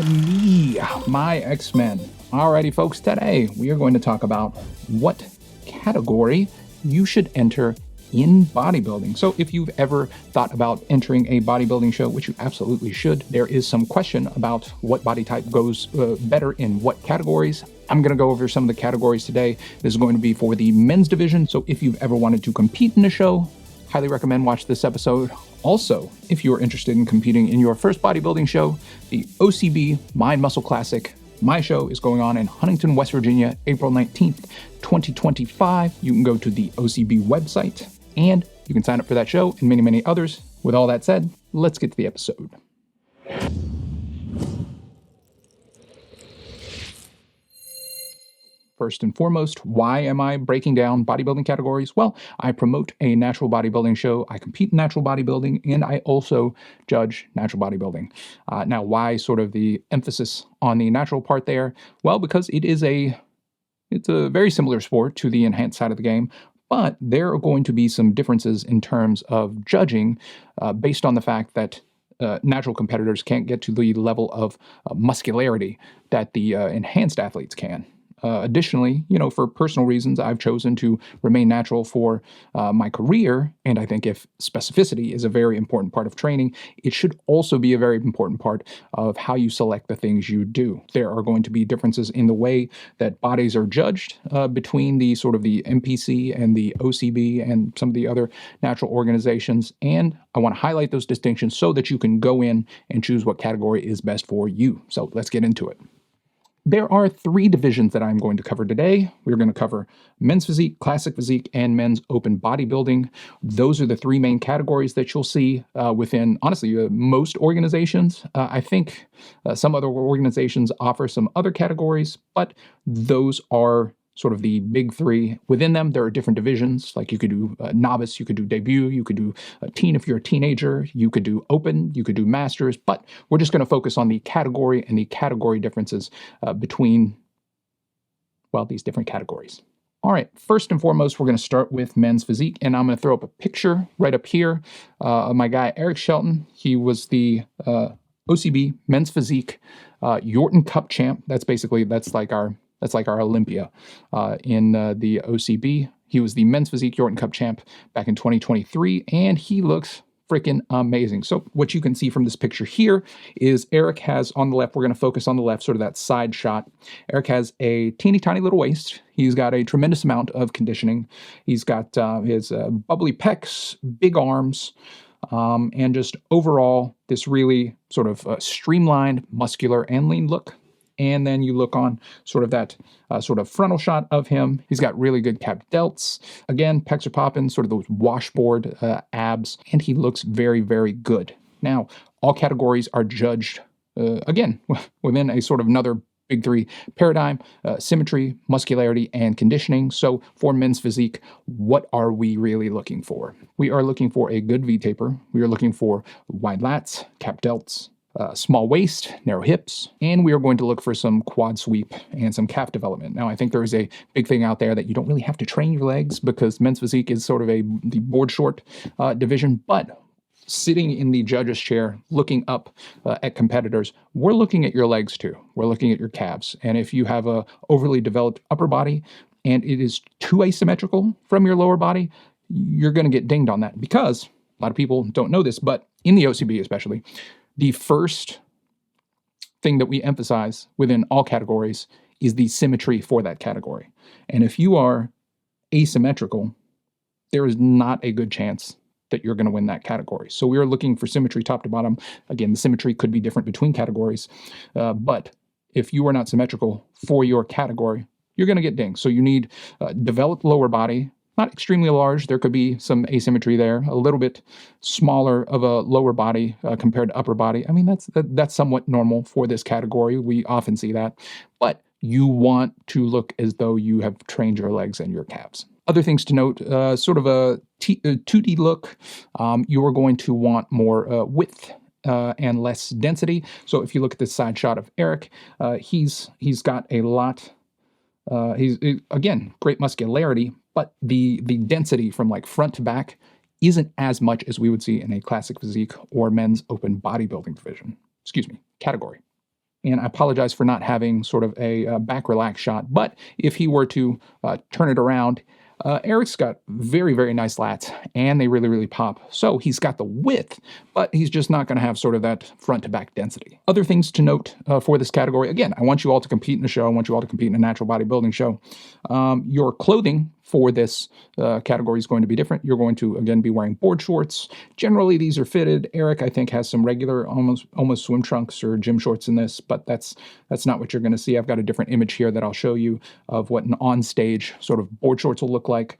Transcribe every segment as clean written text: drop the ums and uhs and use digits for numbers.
Me, my X-Men. Alrighty, folks, today we are going to talk about what category you should enter in bodybuilding. So if you've ever thought about entering a bodybuilding show, which you absolutely should, there is some question about what body type goes better in what categories. I'm going to go over some of the categories today. This is going to be for the men's division. So if you've ever wanted to compete in a show, highly recommend watch this episode. Also, if you're interested in competing in your first bodybuilding show, the OCB Mind Muscle Classic, my show is going on in Huntington, West Virginia, April 19th, 2025. You can go to the OCB website and you can sign up for that show and many, many others. With all that said, let's get to the episode. First and foremost, why am I breaking down bodybuilding categories? Well, I promote a natural bodybuilding show, I compete in natural bodybuilding, and I also judge natural bodybuilding. Now, why sort of the emphasis on the natural part there? Well, because it's a very similar sport to the enhanced side of the game, but there are going to be some differences in terms of judging based on the fact that natural competitors can't get to the level of muscularity that the enhanced athletes can. Additionally, for personal reasons, I've chosen to remain natural for my career. And I think if specificity is a very important part of training, it should also be a very important part of how you select the things you do. There are going to be differences in the way that bodies are judged between the sort of the MPC and the OCB and some of the other natural organizations. And I want to highlight those distinctions so that you can go in and choose what category is best for you. So let's get into it. There are three divisions that I'm going to cover today. We're going to cover men's physique, classic physique, and men's open bodybuilding. Those are the three main categories that you'll see within, honestly, most organizations. I think some other organizations offer some other categories, but those are sort of the big three. Within them, there are different divisions. Like you could do novice, you could do debut, you could do teen if you're a teenager, you could do open, you could do masters, but we're just going to focus on the category and the category differences between, these different categories. All right, first and foremost, we're going to start with men's physique, and I'm going to throw up a picture right up here of my guy, Eric Shelton. He was the OCB men's physique Yorton Cup champ. That's like our Olympia in the OCB. He was the men's physique Yorton Cup champ back in 2023, and he looks freaking amazing. So what you can see from this picture here is Eric has on the left, we're going to focus on the left, sort of that side shot. Eric has a teeny tiny little waist. He's got a tremendous amount of conditioning. He's got his bubbly pecs, big arms, and just overall this really sort of streamlined, muscular, and lean look. And then you look on sort of that sort of frontal shot of him. He's got really good cap delts. Again, pecs are popping, sort of those washboard abs, and he looks very, very good. Now, all categories are judged, again, within a sort of another big three paradigm, symmetry, muscularity, and conditioning. So for men's physique, what are we really looking for? We are looking for a good V-taper. We are looking for wide lats, cap delts, small waist, narrow hips, and we are going to look for some quad sweep and some calf development. Now, I think there is a big thing out there that you don't really have to train your legs because men's physique is sort of the board short division, but sitting in the judge's chair, looking up at competitors, we're looking at your legs too. We're looking at your calves. And if you have a overly developed upper body and it is too asymmetrical from your lower body, you're going to get dinged on that because a lot of people don't know this, but in the OCB especially, the first thing that we emphasize within all categories is the symmetry for that category. And if you are asymmetrical, there is not a good chance that you're going to win that category. So we are looking for symmetry top to bottom. Again, the symmetry could be different between categories, but if you are not symmetrical for your category, you're going to get dinged. So you need developed lower body, not extremely large. There could be some asymmetry there, a little bit smaller of a lower body compared to upper body. I mean, that's somewhat normal for this category. We often see that, but you want to look as though you have trained your legs and your calves. Other things to note, sort of a 2D look, you are going to want more width and less density. So if you look at this side shot of Eric, he's got a lot. He's again, great muscularity, but the density from like front to back isn't as much as we would see in a classic physique or men's open bodybuilding division. Category. And I apologize for not having sort of a back relax shot. But if he were to turn it around, Eric's got very, very nice lats, and they really, really pop. So he's got the width, but he's just not going to have sort of that front to back density. Other things to note for this category, again, I want you all to compete in a show. I want you all to compete in a natural bodybuilding show. Your clothing for this category is going to be different. You're going to, again, be wearing board shorts. Generally, these are fitted. Eric, I think, has some regular, almost swim trunks or gym shorts in this, but that's not what you're going to see. I've got a different image here that I'll show you of what an on-stage sort of board shorts will look like.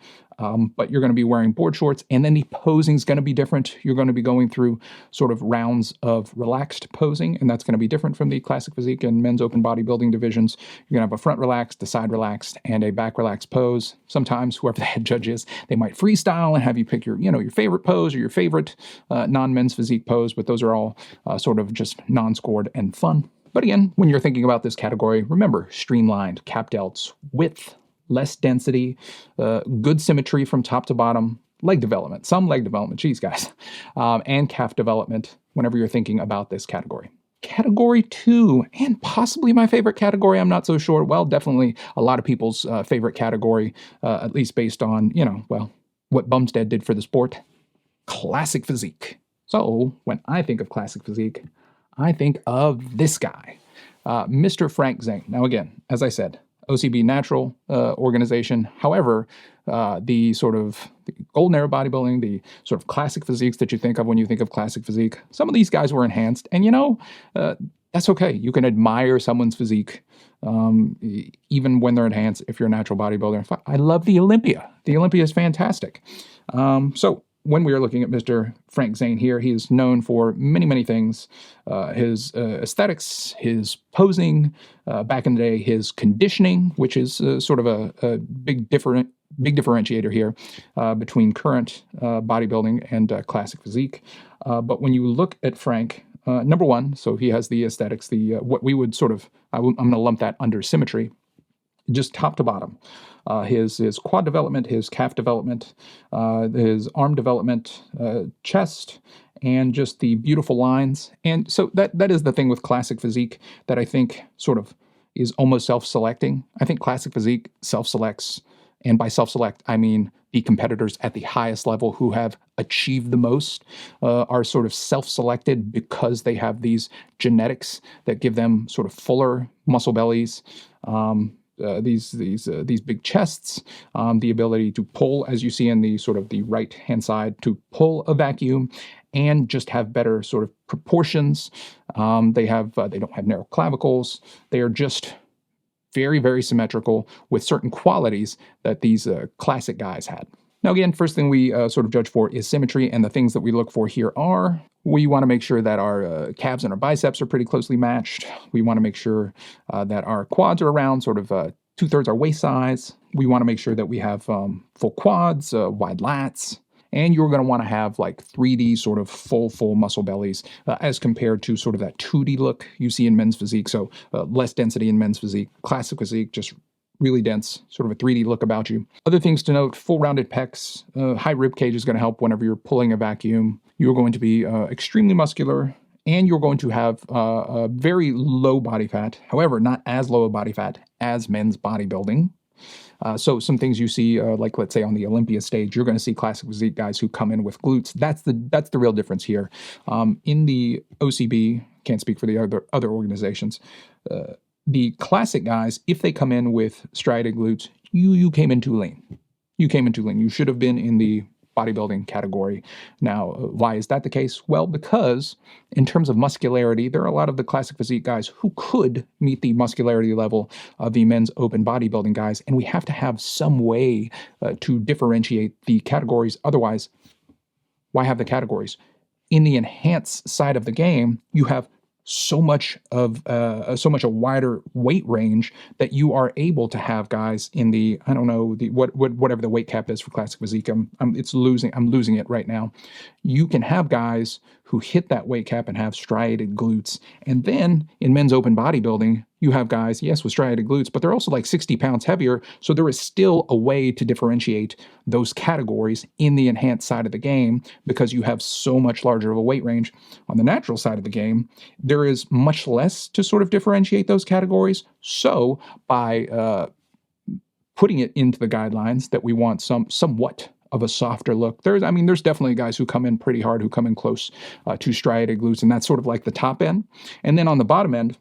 But you're going to be wearing board shorts, and then the posing is going to be different. You're going to be going through sort of rounds of relaxed posing, and that's going to be different from the classic physique and men's open bodybuilding divisions. You're going to have a front relaxed, a side relaxed, and a back relaxed pose. Sometimes whoever the head judge is, they might freestyle and have you pick your, your favorite pose or your favorite non-men's physique pose, but those are all sort of just non-scored and fun. But again, when you're thinking about this category, remember streamlined, cap delts, width, less density, good symmetry from top to bottom, leg development, some leg development, geez guys, and calf development whenever you're thinking about this category. Category 2, and possibly my favorite category, I'm not so sure. Well, definitely a lot of people's favorite category, at least based on, what Bumstead did for the sport, classic physique. So when I think of classic physique, I think of this guy, Mr. Frank Zane. Now again, as I said, OCB natural organization. However, the sort of the golden era bodybuilding, the sort of classic physiques that you think of when you think of classic physique, some of these guys were enhanced, and that's okay. You can admire someone's physique even when they're enhanced if you're a natural bodybuilder. I love the Olympia. The Olympia is fantastic. So when we are looking at Mr. Frank Zane here, he is known for many, many things. His aesthetics, his posing, back in the day, his conditioning, which is sort of a big differentiator here between current bodybuilding and classic physique. But when you look at Frank, number one, so he has the aesthetics, the what we would sort of, I'm going to lump that under symmetry, just top to bottom. His quad development, his calf development, his arm development, chest, and just the beautiful lines. And so that is the thing with classic physique that I think sort of is almost self-selecting. I think classic physique self-selects, and by self-select, I mean the competitors at the highest level who have achieved the most are sort of self-selected because they have these genetics that give them sort of fuller muscle bellies, these big chests, the ability to pull, as you see in the sort of the right hand side, to pull a vacuum, and just have better sort of proportions. They don't have narrow clavicles. They are just very, very symmetrical with certain qualities that these classic guys had. Now, again, first thing we sort of judge for is symmetry, and the things that we look for here are, we want to make sure that our calves and our biceps are pretty closely matched. We want to make sure that our quads are around sort of 2/3 our waist size. We want to make sure that we have full quads, wide lats, and you're going to want to have like 3D sort of full muscle bellies as compared to sort of that 2D look you see in men's physique. So less density in men's physique. Classic physique, just really dense, sort of a 3D look about you. Other things to note, full rounded pecs, high rib cage is going to help whenever you're pulling a vacuum. You're going to be extremely muscular, and you're going to have a very low body fat. However, not as low a body fat as men's bodybuilding. So some things you see, like let's say on the Olympia stage, you're going to see classic physique guys who come in with glutes. That's the real difference here. In the OCB, can't speak for the other organizations. The classic guys, if they come in with striated glutes, you came in too lean. You came in too lean. You should have been in the bodybuilding category. Now, why is that the case? Well, because in terms of muscularity, there are a lot of the classic physique guys who could meet the muscularity level of the men's open bodybuilding guys, and we have to have some way to differentiate the categories. Otherwise, why have the categories? In the enhanced side of the game, you have so much a wider weight range that you are able to have guys in the, I don't know, the whatever the weight cap is for classic physique. I'm losing it right now. You can have guys who hit that weight cap and have striated glutes. And then in men's open bodybuilding, you have guys, yes, with striated glutes, but they're also like 60 pounds heavier. So there is still a way to differentiate those categories in the enhanced side of the game because you have so much larger of a weight range. On the natural side of the game, there is much less to sort of differentiate those categories. So by putting it into the guidelines that we want somewhat of a softer look. There's definitely guys who come in pretty hard, who come in close to striated glutes, and that's sort of like the top end. And then on the bottom end,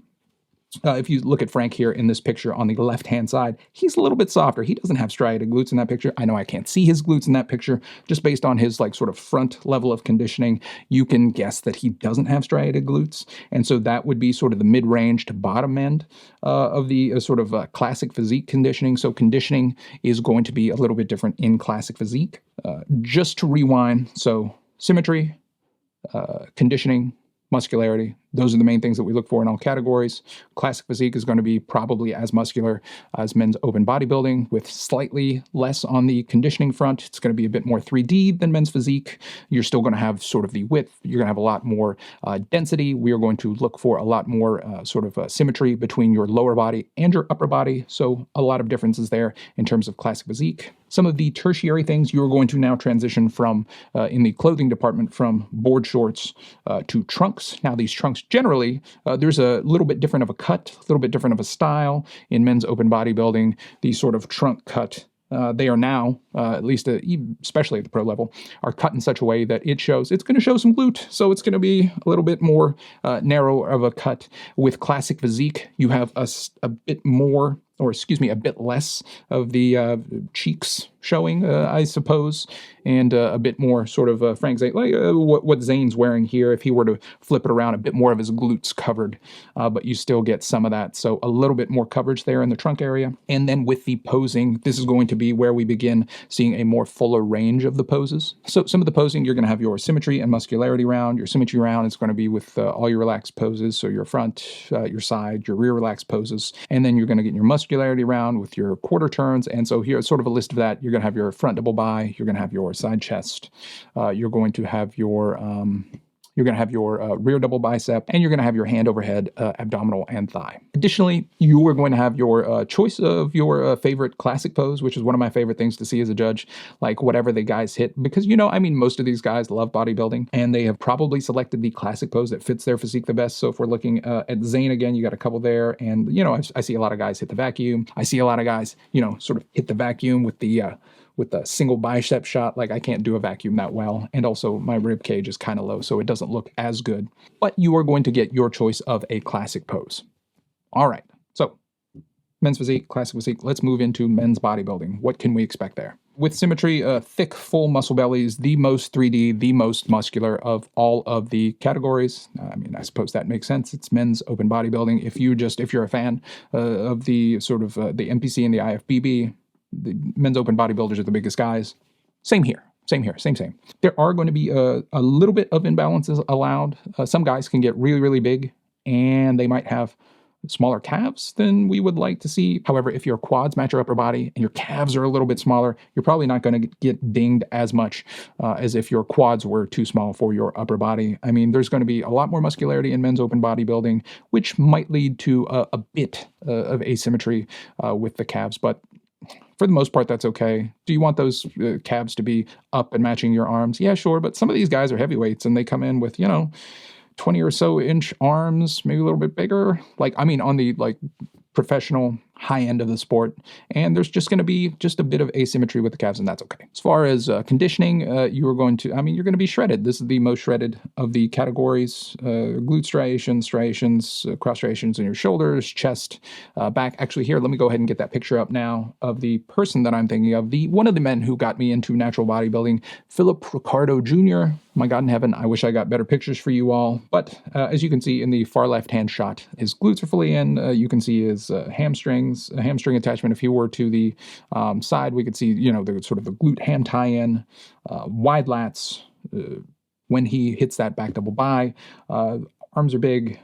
if you look at Frank here in this picture on the left-hand side, he's a little bit softer. He doesn't have striated glutes in that picture. I know I can't see his glutes in that picture. Just based on his like sort of front level of conditioning, you can guess that he doesn't have striated glutes. And so that would be sort of the mid-range to bottom end of the sort of classic physique conditioning. So conditioning is going to be a little bit different in classic physique. Just to rewind, so symmetry, conditioning, muscularity. Those are the main things that we look for in all categories. Classic physique is going to be probably as muscular as men's open bodybuilding with slightly less on the conditioning front. It's going to be a bit more 3D than men's physique. You're still going to have sort of the width. You're going to have a lot more density. We are going to look for a lot more sort of symmetry between your lower body and your upper body. So a lot of differences there in terms of classic physique. Some of the tertiary things you're going to now transition from in the clothing department from board shorts to trunks. Now these trunks generally, there's a little bit different of a cut, a little bit different of a style in men's open bodybuilding. The sort of trunk cut, they are now, at least especially at the pro level, are cut in such a way that it's going to show some glute. So it's going to be a little bit more narrow of a cut. With classic physique, you have a bit more, or excuse me, a bit less of the cheeks showing, I suppose, and a bit more sort of Frank Zane, like what Zane's wearing here. If he were to flip it around, a bit more of his glutes covered, but you still get some of that. So a little bit more coverage there in the trunk area. And then with the posing, this is going to be where we begin seeing a more fuller range of the poses. So some of the posing, you're going to have your symmetry and muscularity round. Your symmetry round is going to be with all your relaxed poses, so your front, your side, your rear relaxed poses. And then you're going to get your muscularity round with your quarter turns. And so here's sort of a list of that. You're going to have your front double bi, you're going to have your side chest, you're going to have your rear double bicep, and you're going to have your hand overhead, abdominal, and thigh. Additionally, you are going to have your choice of your favorite classic pose, which is one of my favorite things to see as a judge, like whatever the guys hit. Because, most of these guys love bodybuilding, and they have probably selected the classic pose that fits their physique the best. So if we're looking at Zane again, you got a couple there, and, I see a lot of guys hit the vacuum. I see a lot of guys, sort of hit the vacuum with a single bicep shot. Like I can't do a vacuum that well. And also my rib cage is kind of low, so it doesn't look as good. But you are going to get your choice of a classic pose. All right. So men's physique, classic physique. Let's move into men's bodybuilding. What can we expect there? With symmetry, thick, full muscle bellies, the most 3D, the most muscular of all of the categories. I suppose that makes sense. It's men's open bodybuilding. If you're a fan of the sort of the NPC and the IFBB, the men's open bodybuilders are the biggest guys. Same here. Same. There are going to be a little bit of imbalances allowed. Some guys can get really, really big, and they might have smaller calves than we would like to see. However, if your quads match your upper body and your calves are a little bit smaller, you're probably not going to get dinged as much as if your quads were too small for your upper body. There's going to be a lot more muscularity in men's open bodybuilding, which might lead to a bit of asymmetry with the calves, but for the most part, that's okay. Do you want those calves to be up and matching your arms? Yeah, sure. But some of these guys are heavyweights and they come in with, 20 or so inch arms, maybe a little bit bigger. On the professional high end of the sport, and there's just going to be just a bit of asymmetry with the calves, and that's okay. As far as conditioning, you're going to be shredded. This is the most shredded of the categories: glute striations, cross striations in your shoulders, chest, back. Actually, here, let me go ahead and get that picture up now of the person that I'm thinking of. One of the men who got me into natural bodybuilding, Philip Ricardo Jr. My God in heaven, I wish I got better pictures for you all. But as you can see in the far left-hand shot, his glutes are fully in. You can see his hamstring attachment. If he were to the side, we could see, the sort of the glute ham tie-in, wide lats. When he hits that back double bi, arms are big.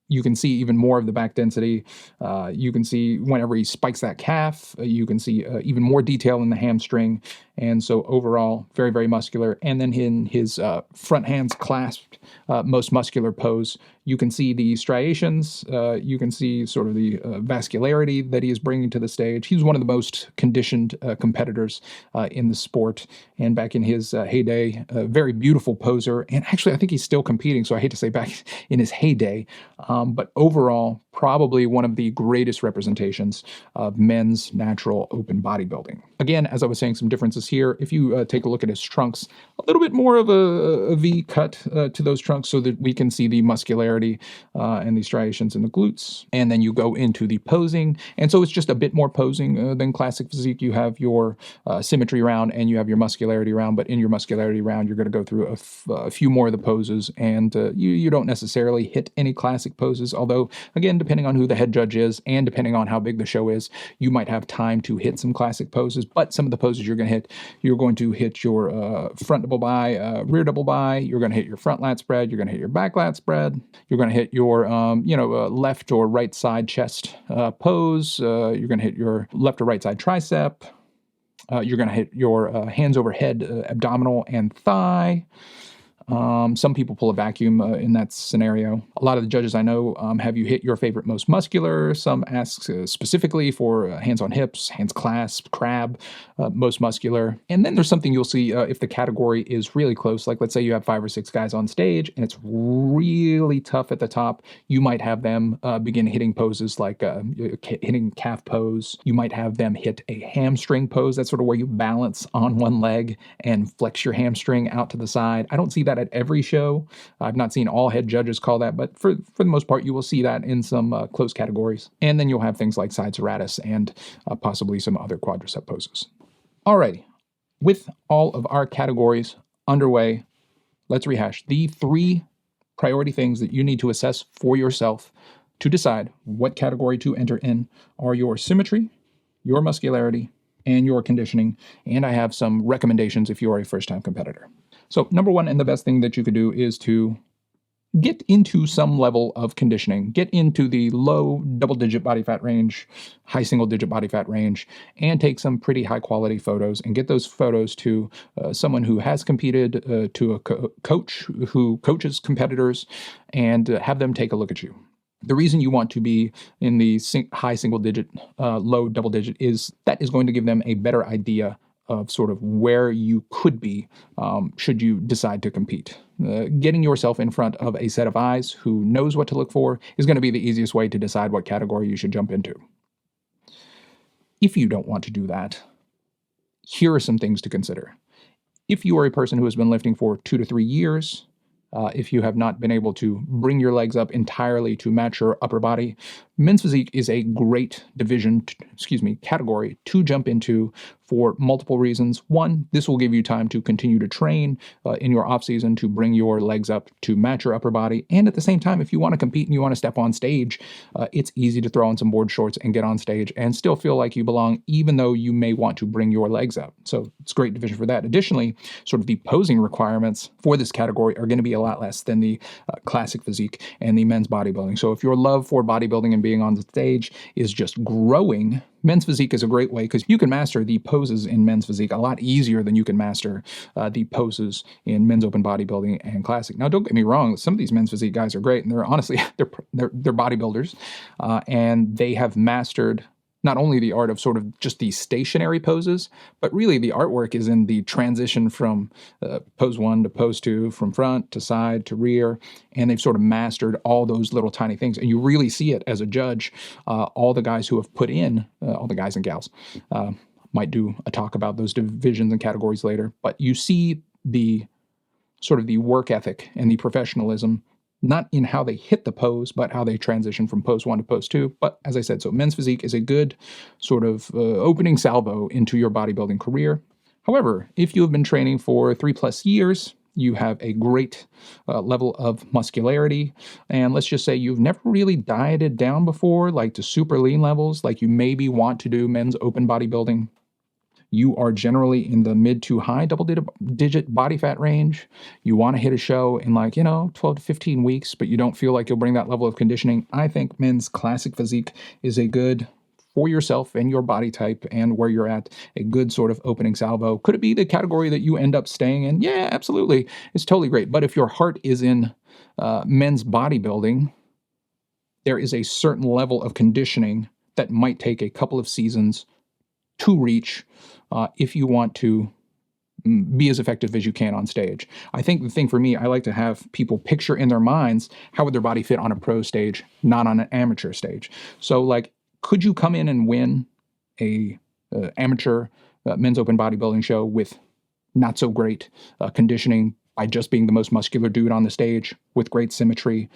You can see even more of the back density. You can see whenever he spikes that calf, you can see even more detail in the hamstring. And so overall, very, very muscular. And then in his front hands clasped, most muscular pose, you can see the striations. You can see sort of the vascularity that he is bringing to the stage. He was one of the most conditioned competitors in the sport. And back in his heyday, a very beautiful poser. And actually, I think he's still competing. So I hate to say back in his heyday. But overall, probably one of the greatest representations of men's natural open bodybuilding. Again, as I was saying, some differences here. If you take a look at his trunks, a little bit more of a V cut to those trunks so that we can see the muscularity and the striations in the glutes. And then you go into the posing. And so it's just a bit more posing than classic physique. You have your symmetry round and you have your muscularity round. But in your muscularity round, you're going to go through a few more of the poses. And you don't necessarily hit any classic poses. Although, again, depending on who the head judge is and depending on how big the show is, you might have time to hit some classic poses. But some of the poses you're going to hit your front double bi, rear double bi. You're going to hit your front lat spread. You're going to hit your back lat spread. You're going to hit your left or right side chest pose. You're going to hit your left or right side tricep. You're going to hit your hands over head abdominal and thigh. Some people pull a vacuum in that scenario. A lot of the judges I know have you hit your favorite most muscular. Some ask specifically for hands on hips, hands clasped, crab, most muscular. And then there's something you'll see if the category is really close. Like let's say you have 5 or 6 guys on stage and it's really tough at the top. You might have them begin hitting poses like hitting calf pose. You might have them hit a hamstring pose. That's sort of where you balance on one leg and flex your hamstring out to the side. I don't see that at every show. I've not seen all head judges call that, but for the most part, you will see that in some close categories. And then you'll have things like side serratus and possibly some other quadricep poses. Alrighty, with all of our categories underway, let's rehash the 3 priority things that you need to assess for yourself to decide what category to enter in are your symmetry, your muscularity, and your conditioning. And I have some recommendations if you are a first-time competitor. So number 1 and the best thing that you could do is to get into some level of conditioning. Get into the low double-digit body fat range, high single-digit body fat range, and take some pretty high-quality photos and get those photos to someone who has competed, to a coach who coaches competitors, and have them take a look at you. The reason you want to be in the high single-digit, low double-digit is that is going to give them a better idea of sort of where you could be should you decide to compete. Getting yourself in front of a set of eyes who knows what to look for is going to be the easiest way to decide what category you should jump into. If you don't want to do that, here are some things to consider. If you are a person who has been lifting for 2 to 3 years, if you have not been able to bring your legs up entirely to match your upper body, men's physique is a great category to jump into for multiple reasons. One, this will give you time to continue to train in your off season to bring your legs up to match your upper body. And at the same time, if you want to compete and you want to step on stage, it's easy to throw on some board shorts and get on stage and still feel like you belong, even though you may want to bring your legs up. So it's a great division for that. Additionally, sort of the posing requirements for this category are going to be a lot less than the classic physique and the men's bodybuilding. So if your love for bodybuilding and being on the stage is just growing, men's physique is a great way because you can master the poses in men's physique a lot easier than you can master the poses in men's open bodybuilding and classic. Now, don't get me wrong, some of these men's physique guys are great, and they're honestly they're bodybuilders, and they have mastered not only the art of sort of just the stationary poses, but really the artwork is in the transition from pose 1 to pose 2, from front to side to rear, and they've sort of mastered all those little tiny things. And you really see it as a judge. All the guys who have put in, all the guys and gals, might do a talk about those divisions and categories later, but you see the sort of the work ethic and the professionalism, not in how they hit the pose, but how they transition from pose 1 to pose 2. But as I said, so men's physique is a good sort of opening salvo into your bodybuilding career. However, if you have been training for 3+ years, you have a great level of muscularity, and let's just say you've never really dieted down before, like to super lean levels, like you maybe want to do men's open bodybuilding. You are generally in the mid to high double-digit body fat range. You want to hit a show in 12 to 15 weeks, but you don't feel like you'll bring that level of conditioning. I think men's classic physique is a good for yourself and your body type and where you're at, a good sort of opening salvo. Could it be the category that you end up staying in? Yeah, absolutely. It's totally great. But if your heart is in men's bodybuilding, there is a certain level of conditioning that might take a couple of seasons to reach if you want to be as effective as you can on stage. I think the thing for me, I like to have people picture in their minds how would their body fit on a pro stage, not on an amateur stage. So like, could you come in and win a amateur men's open bodybuilding show with not so great conditioning by just being the most muscular dude on the stage with great symmetry?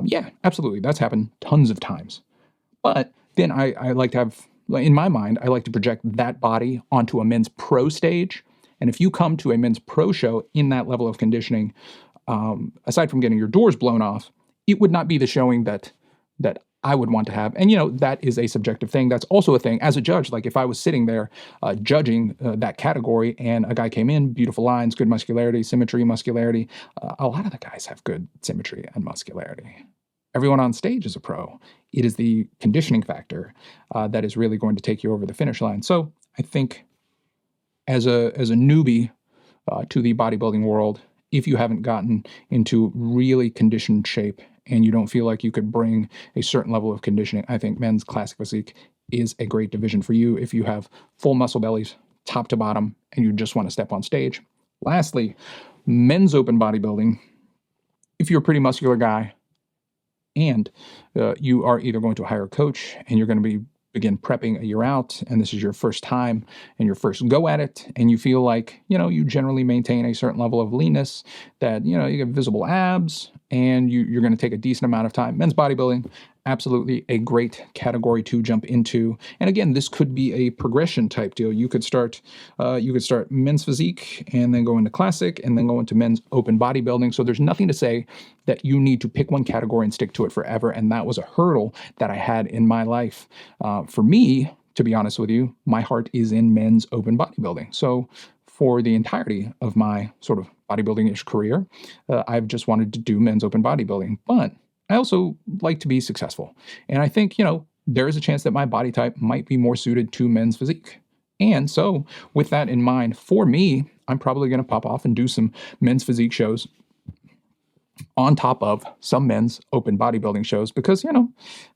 Yeah, absolutely. That's happened tons of times. But then I like to have, in my mind, I like to project that body onto a men's pro stage. And if you come to a men's pro show in that level of conditioning, aside from getting your doors blown off, it would not be the showing that I would want to have. And, that is a subjective thing. That's also a thing as a judge. Like if I was sitting there judging that category and a guy came in, beautiful lines, good muscularity, symmetry, muscularity. A lot of the guys have good symmetry and muscularity. Everyone on stage is a pro. It is the conditioning factor that is really going to take you over the finish line. So I think as a newbie to the bodybuilding world, if you haven't gotten into really conditioned shape and you don't feel like you could bring a certain level of conditioning, I think men's classic physique is a great division for you if you have full muscle bellies, top to bottom, and you just want to step on stage. Lastly, men's open bodybuilding. If you're a pretty muscular guy and you are either going to hire a coach and you're going to begin prepping a year out, and this is your first time and your first go at it, and you feel like, you generally maintain a certain level of leanness, that, you get visible abs, and you're going to take a decent amount of time. Men's bodybuilding, absolutely a great category to jump into. And again, this could be a progression type deal. You could start men's physique and then go into classic and then go into men's open bodybuilding. So there's nothing to say that you need to pick one category and stick to it forever. And that was a hurdle that I had in my life. For me, to be honest with you, my heart is in men's open bodybuilding. So for the entirety of my sort of bodybuilding-ish career, I've just wanted to do men's open bodybuilding. But I also like to be successful. And I think, there is a chance that my body type might be more suited to men's physique. And so with that in mind, for me, I'm probably going to pop off and do some men's physique shows on top of some men's open bodybuilding shows because,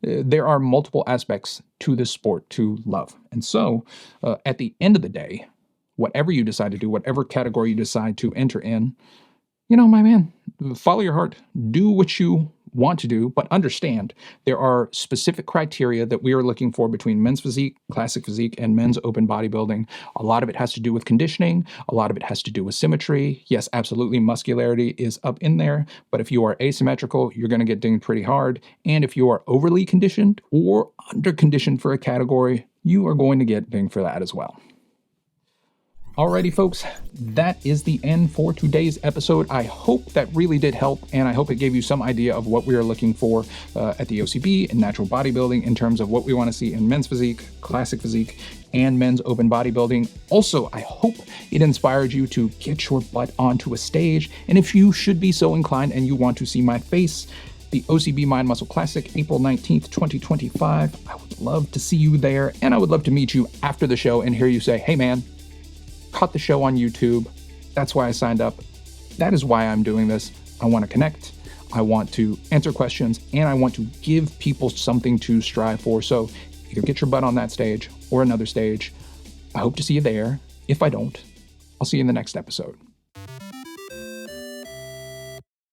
there are multiple aspects to this sport to love. And so at the end of the day, whatever you decide to do, whatever category you decide to enter in, my man, follow your heart, do what you want to do, but understand there are specific criteria that we are looking for between men's physique, classic physique, and men's open bodybuilding. A lot of it has to do with conditioning. A lot of it has to do with symmetry. Yes, absolutely, muscularity is up in there, but if you are asymmetrical, you're going to get dinged pretty hard. And if you are overly conditioned or under conditioned for a category, you are going to get dinged for that as well. Alrighty, folks, that is the end for today's episode. I hope that really did help, and I hope it gave you some idea of what we are looking for at the OCB and natural bodybuilding in terms of what we want to see in men's physique, classic physique, and men's open bodybuilding. Also, I hope it inspired you to get your butt onto a stage, and if you should be so inclined and you want to see my face, the OCB Mind Muscle Classic, April 19th, 2025. I would love to see you there, and I would love to meet you after the show and hear you say, hey man, caught the show on YouTube. That's why I signed up. That is why I'm doing this. I want to connect. I want to answer questions, and I want to give people something to strive for. So either get your butt on that stage or another stage. I hope to see you there. If I don't, I'll see you in the next episode.